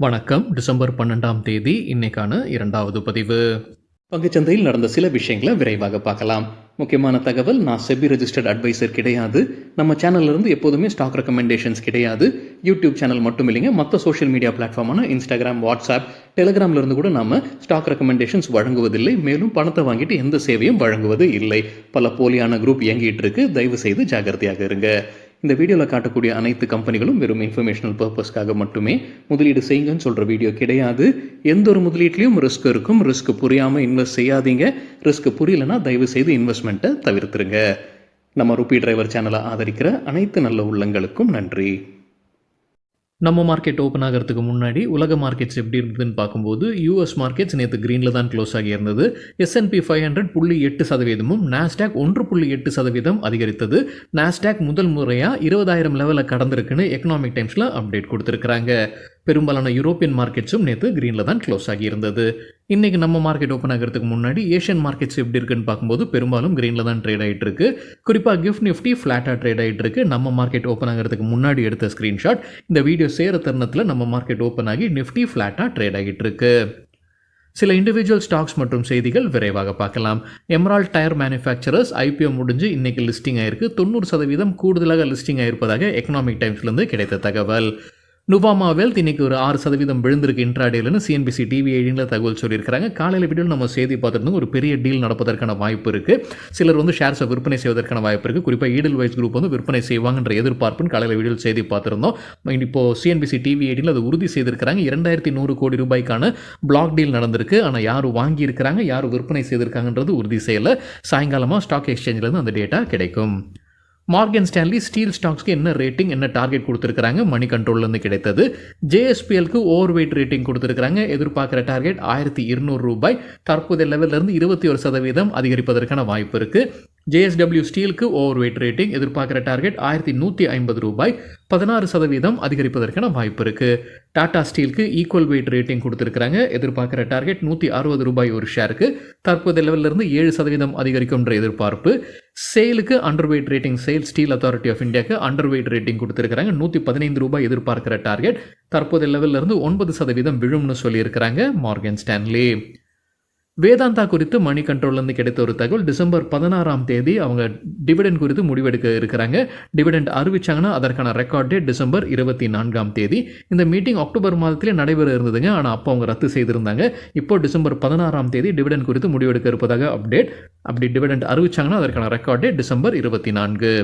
வணக்கம். டிசம்பர் 12ஆம் தேதி இன்னைக்கான 2வது பதிவு. பங்குச்சந்தையில் நடந்த சில விஷயங்களை விரைவாக பார்க்கலாம். முக்கியமான தகவல், நான் செபி ரெஜிஸ்டர்ட் அட்வைசர் கிடையாது. நம்ம சேனல்ல இருந்து எப்போதுமே ஸ்டாக் ரெக்கமெண்டேஷன்ஸ் கிடையாது. யூடியூப் சேனல் மட்டும் இல்லைங்க, மற்ற சோஷியல் மீடியா பிளாட்ஃபார்மான இன்ஸ்டாகிராம், வாட்ஸ்அப், டெலிகிராம்ல இருந்து கூட நாம ஸ்டாக் ரெக்கமெண்டேஷன்ஸ் வழங்குவதில்லை. மேலும் பணத்தை வாங்கிட்டு எந்த சேவையும் வழங்குவது இல்லை. பல போலியான குரூப் இயங்கிட்டு இருக்கு. தயவு செய்து ஜாகிரதையாக இருங்க. இந்த வீடியோவில் காட்டக்கூடிய அனைத்து கம்பெனிகளும் வெறும் இன்ஃபர்மேஷனல் பர்பஸ்க்காக மட்டுமே முதலீடு செய்யுங்கன்னு சொல்கிற வீடியோ கிடையாது. எந்த ஒரு முதலீட்லையும் ரிஸ்க் இருக்கும். ரிஸ்க் புரியாமல் இன்வெஸ்ட் செய்யாதீங்க. ரிஸ்க் புரியலன்னா தயவு செய்து இன்வெஸ்ட்மெண்ட்டை தவிர்த்துருங்க. நம்ம ருபி டிரைவர் சேனலை ஆதரிக்கிற அனைத்து நல்ல உள்ளங்களுக்கும் நன்றி. நம்ம மார்க்கெட் ஓப்பன் ஆகிறதுக்கு முன்னாடி உலக மார்க்கெட்ஸ் எப்படி இருந்ததுன்னு பார்க்கும்போது யூஎஸ் மார்க்கெட்ஸ் நேற்று க்ரீனில் தான் க்ளோஸ் ஆகியிருந்தது. S&P 500 0.8%, நாஸ்டாக் 1.8% அதிகரித்தது. நாஸ்டாக் முதல் முறையாக 20,000 லெவலில் கடந்திருக்குன்னு எக்கனாமிக் டைம்ஸில் அப்டேட் கொடுத்துருக்குறாங்க. பெரும்பாலான யூரோப்பியன் மார்க்கெட்ஸும் நேற்று க்ரீனில் தான் க்ளோஸ் ஆகியிருந்தது. இன்றைக்கி நம்ம மார்க்கெட் ஓப்பன் ஆகிறதுக்கு முன்னாடி ஏஷியன் மார்க்கெட்ஸ் எப்படி இருக்குன்னு பார்க்கும்போது பெரும்பாலும் க்ரீனில் தான் ட்ரேட் ஆகிட்டு இருக்கு. குறிப்பாக கிஃப்ட் நிஃப்டி ஃப்ளாட்டாக ட்ரேட் ஆகிட்டு இருக்கு. நம்ம மார்க்கெட் ஓப்பன் ஆகிறதுக்கு முன்னாடி எடுத்த ஸ்க்ரீன்ஷாட். இந்த வீடியோ சேர தருணத்தில் நம்ம மார்க்கெட் ஓப்பன் ஆகி நிஃப்டி ஃப்ளாட்டாக ட்ரேட் ஆகிட்டு இருக்கு. சில இண்டிவிஜுவல் ஸ்டாக்ஸ் மற்றும் செய்திகள் விரைவாக பார்க்கலாம். எமரால்ட் டயர் மேனுஃபேக்சரர்ஸ் IPO முடிஞ்சு இன்னைக்கு லிஸ்டிங் ஆயிருக்கு. 90% கூடுதலாக லிஸ்டிங் ஆயிருப்பதாக எக்கனாமிக் டைம்ஸ்லேருந்து கிடைத்த தகவல். நுவாமா வெல்த் இன்னைக்கு ஒரு 6% விழுந்திருக்கு இன்ட்ராடேலன்னு CNBC TV 18 தகவல் சொல்லியிருக்கிறாங்க. காலையில் வீடியோவில் நம்ம செய்தி பார்த்துருந்தோம். ஒரு பெரிய டீல் நடப்பதற்கான வாய்ப்பு இருக்குது. சிலர் ஷேர்ஸை விற்பனை செய்வதற்கான வாய்ப்பு இருக்குது. குறிப்பாக ஈடல் வைஸ் குரூப் விற்பனை செய்வாங்கன்ற எதிர்பார்ப்புன்னு காலையில் வீடியோவில் செய்தி பார்த்துருந்தோம். இப்போ CNBC TV 18 அது உறுதி செய்திருக்கிறாங்க. 2100 கோடி ரூபாய்க்கான பிளாக் டீல் நடந்திருக்கு. ஆனால் யார் வாங்கியிருக்கிறாங்க, யார் விற்பனை செய்திருக்காங்கன்றது உறுதி செய்யலை. சாயங்காலமாக ஸ்டாக் எக்ஸ்சேஞ்சிலேருந்து அந்த டேட்டா கிடைக்கும். மார்கன் ஸ்டான்லி ஸ்டீல் ஸ்டாக்ஸ்க்கு என்ன ரேட்டிங், என்ன டார்கெட் கொடுத்துருக்காங்க, மணி கண்ட்ரோல்லேருந்து கிடைத்தது. JSPLக்கு ஓவர் வெயிட் ரேட்டிங் கொடுத்துருக்காங்க. எதிர்பார்க்குற டார்கெட் ₹1,200. தற்போதைய லெவலிருந்து 21% அதிகரிப்பதற்கான வாய்ப்பு இருக்குது. JSW ஸ்டீலுக்கு ஓவர் வெயிட் ரேட்டிங், எதிர்பார்க்குற டார்கெட் ₹1,150. 16% அதிகரிப்பதற்கான வாய்ப்பு இருக்குது. டாடா ஸ்டீலுக்கு ஈக்குவல் வெயிட் ரேட்டிங் கொடுத்துருக்காங்க. எதிர்பார்க்குற டார்கெட் ₹160 ஒரு ஷேருக்கு. தற்போதைய லெவலிருந்து 7% அதிகரிக்கும்ன்ற எதிர்பார்ப்பு. சேலுக்கு underweight rating, SAIL steel authority of இந்தியாவுக்கு அண்டர் வெயிட் ரேட்டிங் கொடுத்துருக்காங்க. ₹115 எதிர்பார்க்கிற டார்கெட். தற்போதைய லெவலிருந்து 9% விழும்னு சொல்லியிருக்கிறாங்க மார்கன் ஸ்டான்லி. வேதாந்தா குறித்து மணி கண்ட்ரோல்லேருந்து கிடைத்த ஒரு தகவல். டிசம்பர் 16ஆம் தேதி அவங்க டிவிடெண்ட் குறித்து முடிவெடுக்க இருக்கிறாங்க. டிவிடெண்ட் அறிவிச்சாங்கன்னா அதற்கான ரெக்கார்ட் டேட் டிசம்பர் 24ஆம் தேதி. இந்த மீட்டிங் அக்டோபர் மாதத்திலே நடைபெற இருந்ததுங்க. ஆனால் அப்போ அவங்க ரத்து செய்திருந்தாங்க. இப்போ டிசம்பர் 16ஆம் தேதி டிவிடெண்ட் குறித்து முடிவெடுக்க இருப்பதாக அப்டேட். அப்படி டிவிடெண்ட் அறிவிச்சாங்கன்னா அதற்கான record date December 24.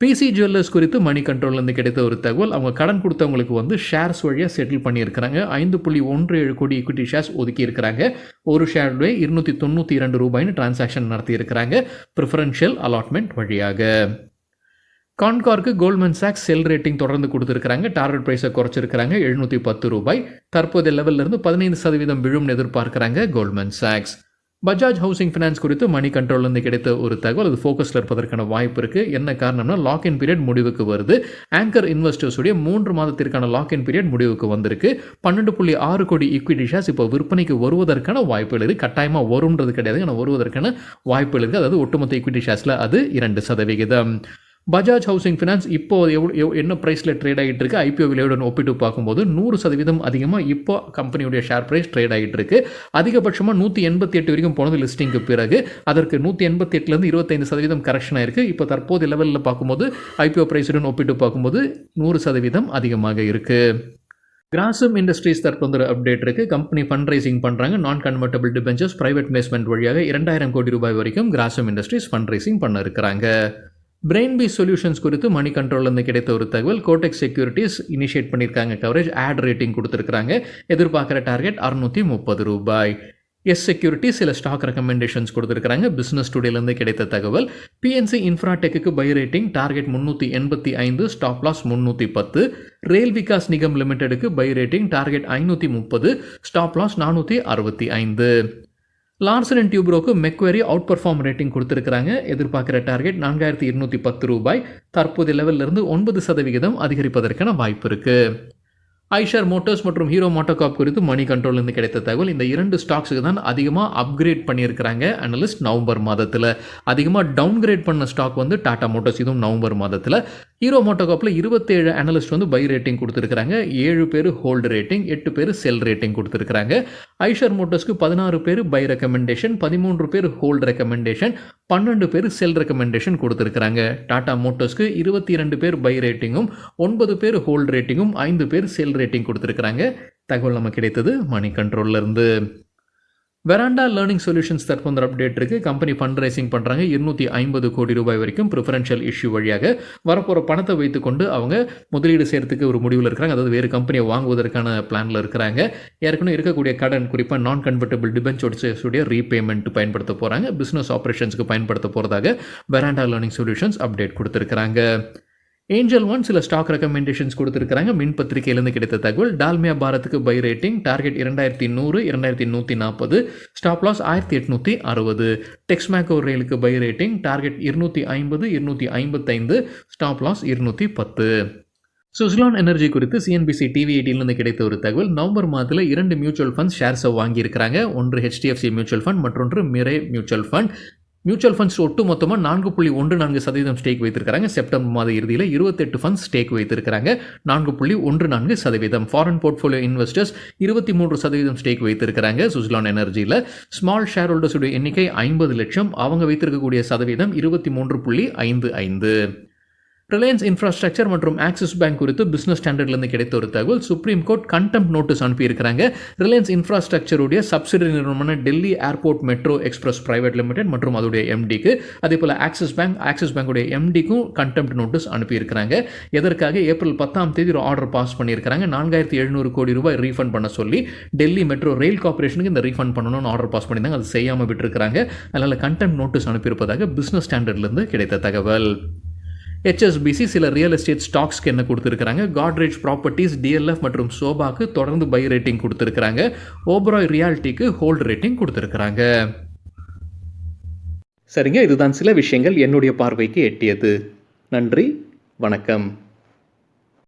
PC jewellers குறித்து மணி கண்ட்ரோல்லேருந்து கிடைத்த ஒரு தகவல். அவங்க கடன் கொடுத்தவங்களுக்கு ஷேர்ஸ் வழியாக செட்டில் பண்ணியிருக்கிறாங்க. 5.17 கோடி ஈக்விட்டி ஷேர்ஸ் ஒதுக்கி இருக்கிறாங்க. ஒரு ஷேருடைய ₹292 டிரான்சாக்ஷன் நடத்தியிருக்கிறாங்க ப்ரிஃபரன்ஷியல் அலாட்மெண்ட் வழியாக. கான்கார்க்கு கோல்ட்மேன் சாக்ஸ் செல் ரேட்டிங் தொடர்ந்து கொடுத்துருக்காங்க. டார்கெட் ப்ரைஸை குறைச்சிருக்கிறாங்க ₹710. தற்போதைய லெவலிருந்து 15% விழும்னு எதிர்பார்க்கிறாங்க கோல்ட்மேன் சாக்ஸ். பஜாஜ் ஹவுசிங் ஃபினான்ஸ் குறித்து மணி கண்ட்ரோல்லேருந்து கிடைத்த ஒரு தகவல். அது ஃபோக்கஸில் இருப்பதற்கான வாய்ப்பு இருக்குது. என்ன காரணம்னா லாக்இன் பீரியட் முடிவுக்கு வருது. ஆங்கர் இன்வெஸ்டர்ஸுடைய 3 மாதத்திற்கான லாக்இன் பீரியட் முடிவுக்கு வந்திருக்கு. 12.6 கோடி ஈக்விட்டி ஷேர்ஸ் இப்போ விற்பனைக்கு வருவதற்கான வாய்ப்புகள் இருக்குது. கட்டாயமாக வரும்ன்றது கிடையாது, ஆனால் வருவதற்கான வாய்ப்புகள் இருக்குது. அதாவது ஒட்டுமொத்த ஈக்விட்டி ஷேர்ஸில் அது 2%. பஜாஜ் ஹவுசிங் ஃபினான்ஸ் இப்போ என்ன ப்ரைஸில் ட்ரேட் ஆகிட்டு இருக்கு, IPO விலையுடன் ஒப்பிட்டு பார்க்கும்போது 100% அதிகமாக இப்போ கம்பெனியுடைய ஷேர் ப்ரைஸ் ட்ரேட் ஆகிட்டு இருக்கு. அதிகபட்சமாக 188 வரைக்கும் போனது லிஸ்டிங்க்கு பிறகு. அதற்கு 188லேருந்து 25% கரெக்ஷன் ஆயிருக்கு. இப்போ தற்போது லெவலில் பார்க்கும்போது IPO ப்ரைஸுடன் ஒப்பிட்டு பார்க்கும்போது 100% அதிகமாக இருக்குது. கிராசிம் இண்டஸ்ட்ரீஸ் தற்போது அப்டேட் இருக்குது. கம்பெனி ஃபண்ட் ரைசிங் பண்ணுறாங்க. நான் கன்வெர்ட்டபிள் டிபெஞ்சர்ஸ் பிரைவேட் பிளேஸ்மெண்ட் வழியாக ₹2,000 கோடி வரைக்கும் கிராசிம் இண்டஸ்ட்ரீஸ் ஃபண்ட் ரைசிங் பண்ண இருக்கிறாங்க. பிரெயின்பீ சொல்யூஷன்ஸ் குறித்து மணி கண்ட்ரோல்லேருந்து கிடைத்த ஒரு தகவல். கோடெக் செக்யூரிட்டிஸ் இனிஷியேட் பண்ணியிருக்காங்க கவரேஜ். ஆட் ரேட்டிங் கொடுத்துருக்காங்க. எதிர்பார்க்குற டார்கெட் ₹630. செக்யூரிட்டி சில ஸ்டாக் ரெக்கமெண்டேஷன்ஸ் கொடுத்துருக்காங்க. பிஸ்னஸ் டுடேலேருந்து கிடைத்த தகவல். PNC இன்ஃப்ராடெக்கு buy rating target 385, stop loss 310. Rail Vikas Nigam லிமிடெடுக்கு buy rating target 530, stop loss 465. Larsen and டியூப்ரோக்கு மெக்வெரி அவுட் பர்ஃபார்ம் ரேட்டிங் கொடுத்துருக்காங்க. எதிர்பார்க்குற டார்கெட் ₹4,210. தற்போதைய லெவலிருந்து 9% அதிகரிப்பதற்கான வாய்ப்பு இருக்குது. ஐஷர் மோட்டார்ஸ் மற்றும் ஹீரோ மோட்டோகார்ப் குறித்து மணி கண்ட்ரோல்லேருந்து கிடைத்த தகவல், இந்த 2 ஸ்டாக்ஸுக்கு தான் அதிகமாக அப்கிரேட் பண்ணியிருக்கிறாங்க அனலிஸ்ட் நவம்பர் மாதத்தில். அதிகமாக டவுன்கிரேட் பண்ண ஸ்டாக் வந்து டாடா மோட்டார்ஸ், இதுவும் நவம்பர் மாதத்தில். ஹீரோ மோட்டோகார்ப்பில் 27 அனலிஸ்ட் வந்து பை ரேட்டிங் கொடுத்துருக்காங்க, 7 பேர் ஹோல்டு ரேட்டிங், 8 பேர் செல் ரேட்டிங் கொடுத்துருக்காங்க. ஐஷர் மோட்டார்ஸ்க்கு 16 பேர் பை ரெக்கமெண்டேஷன், 13 பேர் ஹோல்டு ரெக்கமெண்டேஷன், 12 பேர் செல் ரெக்கமெண்டேஷன் கொடுத்துருக்காங்க. டாடா மோட்டார்ஸ்க்கு 22 பேர் பை ரேட்டிங்கும், 9 பேர் ஹோல்டு ரேட்டிங்கும், 5 பேர் செல் ரேட்டிங் கொடுத்துருக்காங்க. தகவல் நமக்கு கிடைத்தது மணி கண்ட்ரோல்ல இருந்து. வெராண்டா லேர்னிங் சொல்யூஷன்ஸ் தற்போது அப்டேட் இருக்குது. கம்பெனி ஃபண்ட் ரைசிங் பண்ணுறாங்க. 250 கோடி ரூபாய் வரைக்கும் ப்ரிஃபரன்ஷியல் இஷ்யூ வழியாக வரப்போகிற பணத்தை வைத்துக்கொண்டு அவங்க முதலீடு செய்கிறதுக்கு ஒரு முடிவில் இருக்கிறாங்க. அதாவது வேறு கம்பெனியை வாங்குவதற்கான பிளானில் இருக்கிறாங்க. ஏற்கனவே இருக்கக்கூடிய கடன், குறிப்பாக நான் கன்வெர்ட்டபிள் டிபென்ச்சர்ஸுடைய ரீபேமெண்ட் பயன்படுத்த போகிறாங்க. பிஸ்னஸ் ஆப்ரேஷன்ஸுக்கு பயன்படுத்த போகிறதாக வெராண்டா லேர்னிங் சொல்யூஷன்ஸ் அப்டேட் கொடுத்துருக்காங்க. ஏஞ்சல் ஒன் சில ஸ்டாக் ரெக்கமெண்டேஷன்ஸ் கொடுத்துருக்காங்க. மின் பத்திரிகையிலேருந்து கிடைத்த தகவல், டால்மியா பாரத்துக்கு buy rating, target 2100, 2140, stop loss 1860. Texmaco ரயிலுக்கு buy rating, target 250, 255, stop loss 210. Suzlon Energy குறித்து சிஎன்பிசி டிவி 18லேருந்து கிடைத்த ஒரு தகவல், நவம்பர் மாதத்தில் 2 மியூச்சுவல் ஃபண்ட்ஸ் ஷேர்ஸை வாங்கியிருக்கிறாங்க. ஒன்று ஹெச்டிஎஃப்சி மியூச்சுவல் ஃபண்ட், மற்றொன்று Mirae mutual fund. Mutual funds ஒட்டு மொத்தமாக 4.14% ஸ்டேக் வைத்திருக்கிறாங்க. செப்டம்பர் மாத இறுதியில் 28 ஃபண்ட்ஸ் ஸ்டேக் வைத்திருக்கிறாங்க, 4.14%. ஃபாரின் போர்ட்ஃபோலியோ இன்வெஸ்டர்ஸ் 23% ஸ்டேக் வைத்திருக்கிறாங்க சுஸ்லான் எனர்ஜியில். ஸ்மால் ஷேர் ஹோல்டர்ஸுடைய எண்ணிக்கை 50 லட்சம், அவங்க வைத்திருக்கக்கூடிய சதவீதம் 23.55. ரிலையன்ஸ் இன்ஃப்ராஸ்ட்ரக்சர் மற்றும் ஆக்சிஸ் பேங்க் குறித்து பிஸ்னஸ் ஸ்டாண்டர்ட்லேருந்து கிடைத்த ஒரு தகவல், சுப்ரீம் கோர்ட் கண்டெம்ட் நோட்டீஸ் அனுப்பியிருக்கிறாங்க. ரிலையன்ஸ் இன்ஃப்ராஸ்ட்ரக்சருடைய சப்சிடரி நிறுவனமான Delhi Airport Metro Express Private limited மற்றும் அதோடைய எம்டிக்கு, அதே போல் ஆக்சிஸ் பேங்குடைய எம்டிக்கும் கண்டெம்ட் நோட்டீஸ் அனுப்பியிருக்கிறாங்க. எதற்காக? ஏப்ரல் 10 ஒரு ஆர்டர் பாஸ் பண்ணியிருக்கிறாங்க. 4700 கோடி ரூபாய் ரீஃபண்ட் பண்ண சொல்லி டெல்லி மெட்ரோ ரயில் கார்பரேஷனுக்கு இந்த ரீஃபண்ட் பண்ணணும்னு ஆர்டர் பாஸ் பண்ணியிருந்தாங்க. அது செய்யாமல் விட்டுருக்காங்க. அதனால் கண்டெம்ட் நோட்டீஸ் அனுப்பியிருப்பதாக பிஸ்னஸ் ஸ்டாண்டர்ட்லேருந்து கிடைத்த தகவல். HSBC சில ரியல் எஸ்டேட் ஸ்டாக்ஸ்க்கு என்ன கொடுத்துருக்காங்க? காட்ரேஜ் ப்ராப்பர்ட்டிஸ், டிஎல்எஃப் மற்றும் சோபாக்கு தொடர்ந்து பை ரேட்டிங் கொடுத்துருக்காங்க. ஓபராய் ரியாலிட்டிக்கு ஹோல்டு ரேட்டிங் கொடுத்துருக்காங்க. சரிங்க, இதுதான் சில விஷயங்கள் என்னுடைய பார்வைக்கு எட்டியது. நன்றி, வணக்கம்.